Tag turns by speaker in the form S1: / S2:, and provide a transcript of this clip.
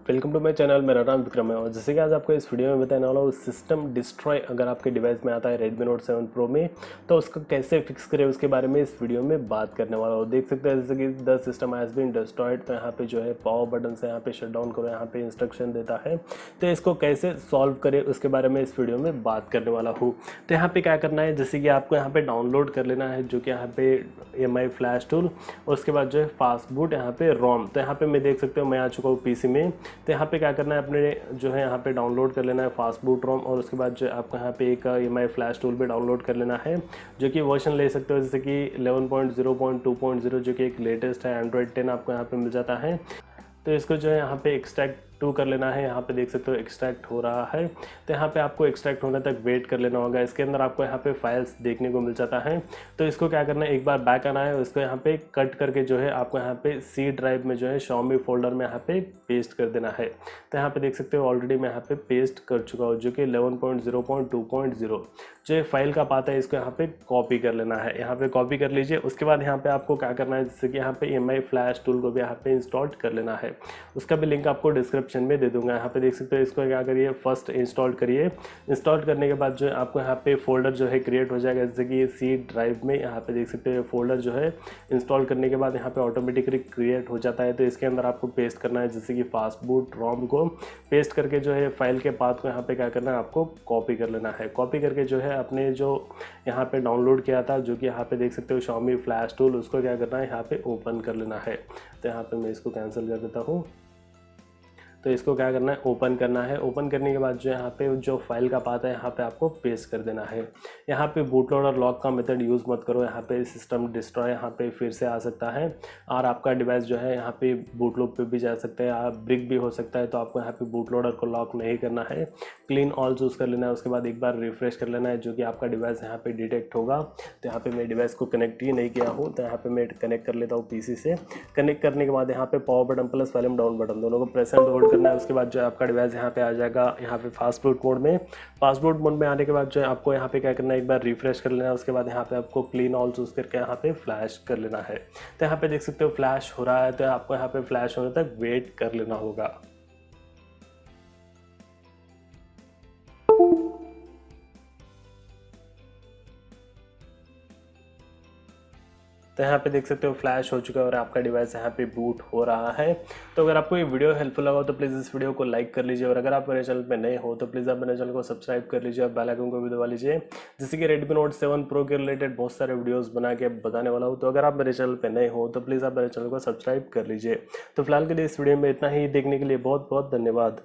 S1: Welcome to my channel. मेरा नाम विक्रम है और जैसे कि आज आपको इस वीडियो में बताने वाला हूँ सिस्टम डिस्ट्रॉय अगर आपके डिवाइस में आता है Redmi Note 7 Pro में तो उसको कैसे फिक्स करें उसके बारे में इस वीडियो में बात करने वाला हूँ। देख सकते हैं जैसे कि the system has been destroyed, तो यहाँ पे जो है पावर बटन से यहाँ पे शट डाउन करो, यहाँ पे इंस्ट्रक्शन देता है। तो इसको कैसे सॉल्व करें उसके बारे में इस वीडियो में बात करने वाला हूँ। तो यहाँ पे क्या करना है, जैसे कि आपको यहाँ पे डाउनलोड कर लेना है जो कि यहाँ पे MI फ्लैश टूल, और उसके बाद जो है फास्टबूट यहाँ पे रोम। तो यहाँ पे मैं देख सकते हो मैं आ चुका हूँ पीसी में। तो यहाँ पे क्या करना है, अपने जो है यहाँ पे डाउनलोड कर लेना है फास्टबूट रोम, और उसके बाद जो है आपको यहाँ पे एक MI फ्लैश टूल भी डाउनलोड कर लेना है जो कि वर्जन ले सकते हो जैसे कि 11.0.2.0 जो कि एक लेटेस्ट है। एंड्रॉयड 10 आपको यहाँ पे मिल जाता है। तो इसको जो है यहाँ पे एक्सट्रैक्ट टू कर लेना है। यहाँ पे देख सकते हो एक्सट्रैक्ट हो रहा है। तो यहाँ पे आपको एक्सट्रैक्ट होने तक वेट कर लेना होगा। इसके अंदर आपको यहाँ पे फाइल्स देखने को मिल जाता है। तो इसको क्या करना है, एक बार बैक आना है, उसको यहाँ पे कट करके जो है आपको यहाँ पे सी ड्राइव में जो है 𝗬𝗵 फोल्डर में यहाँ पे पेस्ट कर देना है। तो यहाँ पे देख सकते हो ऑलरेडी मैं यहाँ पे पेस्ट कर चुका हूँ जो कि 11.0.2.0 जो फाइल का पाथ है, इसको यहाँ पे कॉपी कर लेना है। यहाँ पे कॉपी कर लीजिए। उसके बाद यहाँ पे आपको क्या करना है, जैसे कि यहाँ पे MI फ्लैश टूल को भी यहाँ पे इंस्टॉल कर लेना है। उसका भी लिंक आपको डिस्क्रिप्शन में दे दूंगा। यहाँ पे देख सकते हो इसको क्या करिए, फर्स्ट इंस्टॉल करिए। इंस्टॉल करने के बाद जो है आपको यहाँ पे फोल्डर जो है क्रिएट हो जाएगा जैसे कि सी ड्राइव में। यहाँ पे देख सकते हो फोल्डर जो है इंस्टॉल करने के बाद यहाँ पे ऑटोमेटिकली क्रिएट हो जाता है। तो इसके अंदर आपको पेस्ट करना है जैसे कि फास्टबूट रोम को पेस्ट करके जो है फाइल के पाथ को यहाँ पे क्या करना है, आपको कॉपी कर लेना है। कॉपी करके जो है अपने जो यहाँ पे डाउनलोड किया था जो कि यहाँ पे देख सकते हो 𝗬𝗵 फ्लैश टूल, उसको क्या करना है, यहाँ पे ओपन कर लेना है। तो यहाँ पे मैं इसको कैंसिल कर देता हूँ। तो इसको क्या करना है, ओपन करना है। ओपन करने के बाद जो यहाँ पे जो फाइल का पाथ है यहाँ पे आपको पेस्ट कर देना है। यहाँ पे बूटलोड और लॉक का मेथड यूज़ मत करो। यहाँ पे सिस्टम डिस्ट्रॉय यहाँ पे फिर से आ सकता है और आपका डिवाइस जो है यहाँ पे बूटलूप पे भी जा सकता है, आप ब्रिक भी हो सकता है। तो आपको यहाँ पे बूटलोडर को लॉक नहीं करना है, क्लीन ऑल चूज़ कर लेना है। उसके बाद एक बार रिफ्रेश कर लेना है जो कि आपका डिवाइस यहाँ पे डिटेक्ट होगा। तो यहाँ पे मैं डिवाइस को कनेक्ट ही नहीं किया हूँ, तो यहाँ पे मैं कनेक्ट कर लेता हूँ पीसी से। कनेक्ट करने के बाद यहाँ पे power button plus volume down button दोनों को प्रेस एंड होल्ड करना है। उसके बाद जो है आपका डिवाइस यहाँ पे आ जाएगा यहाँ पे फास्टबूट मोड में। फास्टबूट मोड में आने के बाद जो है आपको यहाँ पे क्या करना है, एक बार रिफ्रेश कर लेना है। उसके बाद यहाँ पे आपको क्लीन ऑल चूज करके यहाँ पे फ्लैश कर लेना है। तो यहाँ पे देख सकते हो फ्लैश हो रहा है। तो आपको यहाँ पे फ्लैश होने तक वेट कर लेना होगा। तो यहाँ पे देख सकते हो फ्लैश हो चुका है और आपका डिवाइस यहाँ पे बूट हो रहा है। तो अगर आपको ये वीडियो हेल्पफुल लगा हो तो प्लीज़ इस वीडियो को लाइक कर लीजिए, और अगर आप मेरे चैनल पे नए हो तो प्लीज़ आप मेरे चैनल को सब्सक्राइब कर लीजिए और बेल आइकन को भी दबा लीजिए। जैसे कि Redmi Note 7 Pro के रिलेटेड बहुत सारे वीडियोज़ बना के बताने वाला हूँ। तो अगर आप मेरे चैनल पर नए हो तो प्लीज़ आप मेरे चैनल को सब्सक्राइब कर लीजिए। तो फिलहाल के लिए इस वीडियो में इतना ही। देखने के लिए बहुत बहुत धन्यवाद।